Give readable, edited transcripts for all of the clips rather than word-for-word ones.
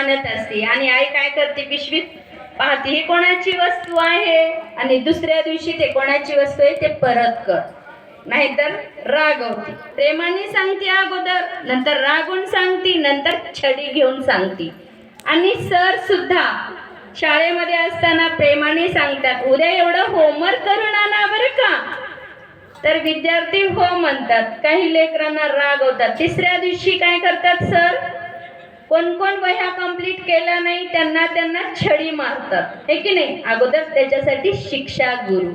आणत असते आणि आई काय करते, पिशवीत पाहते ही कोणाची वस्तू आहे आणि दुसऱ्या दिवशी ते कोणाची वस्तू आहे ते परत कर, नाहीतर रागवते. प्रेमाने सांगते अगोदर, नंतर रागून सांगते, नंतर छडी घेऊन सांगते. आणि सर सुद्धा शाळेमध्ये असताना प्रेमाने सांगतात, उद्या एवढं होमवर्क करून आणा बरं का. तर विद्यार्थी हो म्हणतात, काही लेकरांना रागवतात. तिसऱ्या दिवशी काय करतात सर, कोण कोण वह्या कंप्लीट केल्या नाही त्यांना छडी मारतात, हे की नाही. अगोदर त्याच्यासाठी शिक्षा गुरु.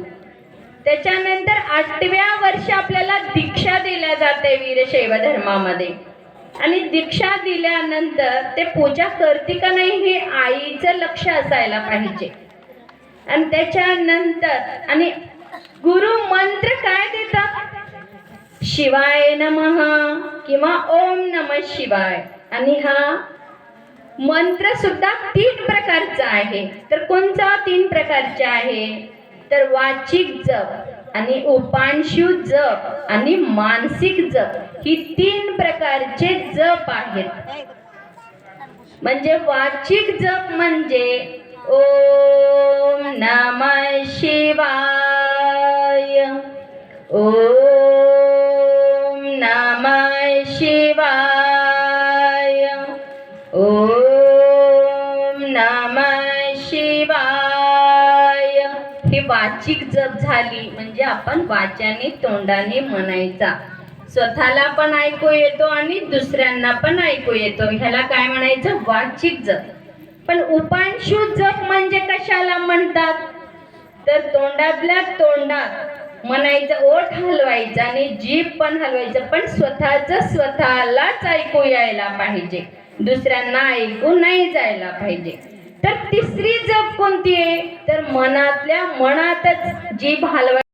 त्याच्यानंतर 8व्या वर्षी आपल्याला दीक्षा दिल्या जाते वीरशैव धर्मामध्ये. आणि दीक्षा दिल्यानंतर ते पूजा करते का नाही हे आईचं लक्ष असायला पाहिजे. आणि त्याच्यानंतर आणि गुरु मंत्र काय देतात, शिवाय नमः किंवा ओम नमः शिवाय. आणि हा मंत्र सुद्धा 3 प्रकारचा आहे. तर कोणता 3 प्रकारचा आहे, तर वाचिक जप आणि उपांशु जप आणि मानसिक जप, ही 3 प्रकारचे जप आहेत. म्हणजे वाचिक जप म्हणजे ओम नमः शिवाय, ओम नमः शिवाय, ओम नमः शिवाय. ही वाचिक जप झाली. म्हणजे आपण वाचाने तोंडाने म्हणायचा, स्वतःला पण ऐकू येतो आणि दुसऱ्यांना पण ऐकू येतो. ह्याला काय म्हणायचं, वाचिक जप. पण उपांशु जप म्हणजे कशाला म्हणतात, तर तोंडातल्या तोंडात म्हणायचं, ओठ हलवायचा आणि जीभ पण हलवायचं, पण स्वतःलाच ऐकू यायला पाहिजे, दुसऱ्यांना ऐकू नाही जायला पाहिजे. तर तिसरी जप कोणती आहे, तर मनातल्या मनातच जीभ हलवायची.